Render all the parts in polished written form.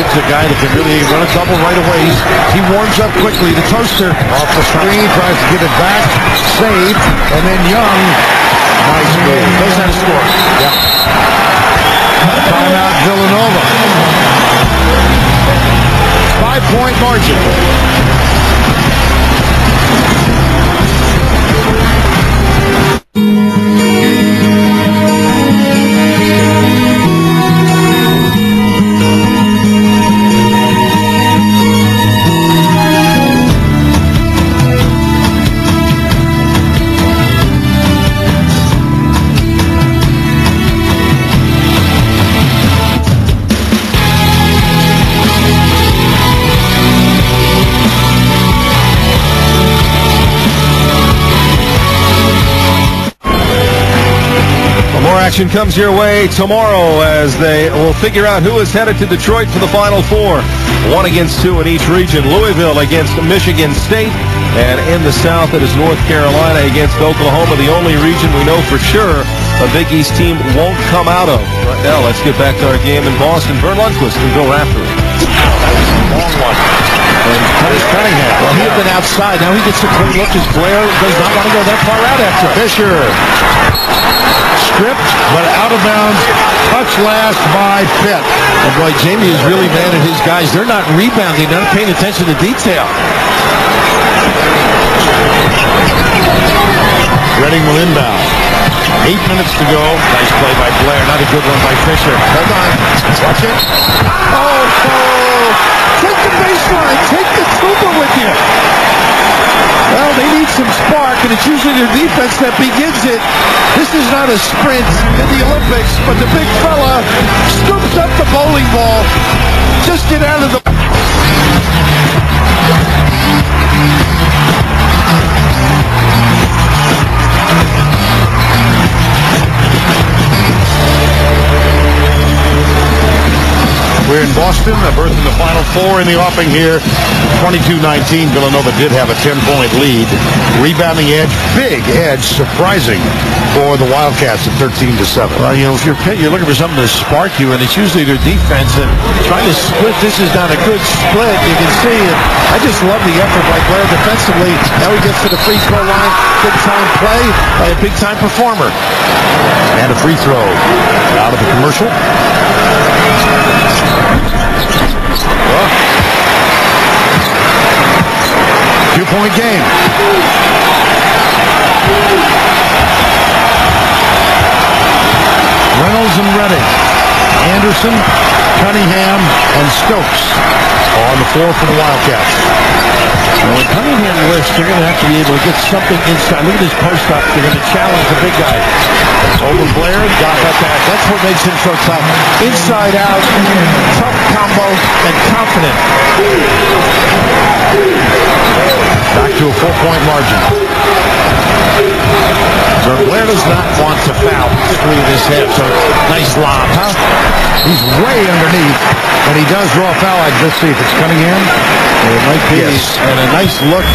Gibbs, a guy that can really run a double right away. He warms up quickly. The toaster off the screen, tries to get it back, saved, and then Young, nice move. Knows how to score. Yeah. Timeout Villanova. 5-point margin. Action comes your way tomorrow as they will figure out who is headed to Detroit for the Final Four. 1 against 2 in each region. Louisville against Michigan State. And in the South, it is North Carolina against Oklahoma, the only region we know for sure a Big East team won't come out of. Right now, let's get back to our game in Boston. Vern Lundquist can go after it. That was a long one. And Curtis Cunningham, well, he had been outside. Now he gets a clean look as Blair does not want to go that far out after it. Fisher. Stripped, but out of bounds. Touch last by Pitt. And boy, Jamie is really mad at his guys. They're not rebounding. They're not paying attention to detail. Reading will inbound. 8 minutes to go. Nice play by Blair. Not a good one by Fisher. Hold on. Watch it. Oh! Take the baseline. Take the trooper with you. Well, they need some spark, and it's usually their defense that begins it. This is not a sprint in the Olympics, but the big fella scoops up the bowling ball. Just get out of the... We're in Boston, a berth in the Final Four in the offing here. 22-19, Villanova did have a 10-point lead. Rebounding edge, big edge, surprising for the Wildcats at 13-7. Well, you know, if you're Pitt, you're looking for something to spark you, and it's usually their defense. And trying to split, this is not a good split. You can see it. I just love the effort by Blair defensively. Now he gets to the free throw line. Big-time play by a big-time performer. And a free throw out of the commercial. Two-point game. Reynolds and Redding. Anderson, Cunningham, and Stokes on the floor for the Wildcats. And when Cunningham lifts, they're going to have to be able to get something inside. Look at this post up. They're going to challenge the big guy. Over Blair, got that back. That's what makes him so tough. Inside out, tough combo, and confident. Back to a 4-point margin. So Blair does not want to foul, particularly in this half. So nice lob, huh? He's way underneath, but he does draw a foul. Let's see if it's Cunningham. It might be. Yes. And a nice look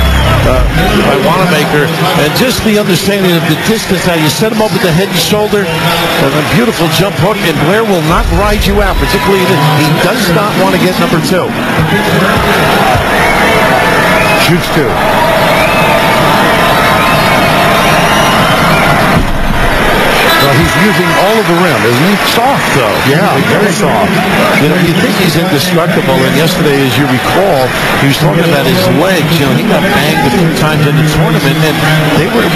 by Wanamaker. And just the understanding of the distance. Now you set him up with the head and shoulder. And a beautiful jump hook. And Blair will not ride you out, particularly he does not want to get number 2. Shoots 2. Well, he's using all of the rim, isn't he? Soft, though. Yeah, very soft. You know, you think he's indestructible, and yesterday, as you recall, he was talking about his legs. You know, he got banged a few times in the tournament, and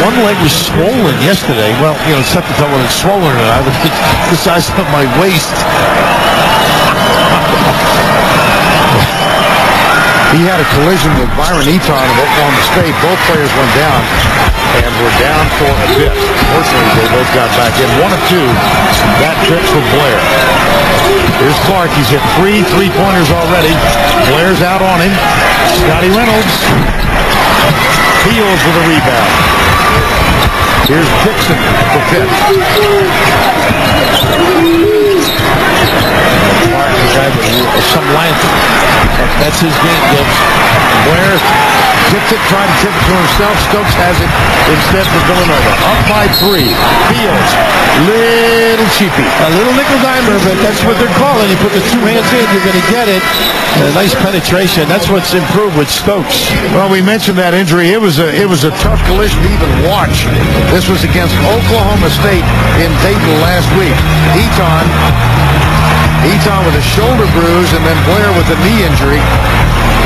one leg was swollen yesterday. Well, you know, it's tough to tell whether it's swollen or not. It's the size of my waist. He had a collision with Byron Eaton of Oklahoma State. Both players went down and were down for a bit. Fortunately, they both got back in. 1 of 2. That trip for Blair. Here's Clark. He's hit 3 3-pointers already. Blair's out on him. Scotty Reynolds. Fields with a rebound. Here's Dixon for Pitt. Clark, the guy with some length. That's his game, Gibbs. Blair Tipped it, tried to tip it to himself. Stokes has it instead for Villanova. Up by 3. Fields. Little cheapy. A little nickel dimer, but that's what they're calling. You put the two hands in, you're going to get it. A nice penetration. That's what's improved with Stokes. Well, we mentioned that injury. It was a tough collision to even watch. This was against Oklahoma State in Dayton last week. Eton with a shoulder bruise, and then Blair with a knee injury.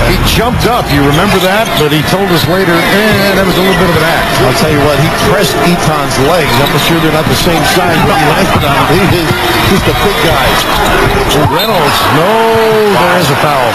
He jumped up, you remember that? But he told us later, that was a little bit of an act. I'll tell you what, he pressed Eton's legs. I'm sure they're not the same size, but he landed on him. He is just a big guy. Reynolds, no, there is a foul.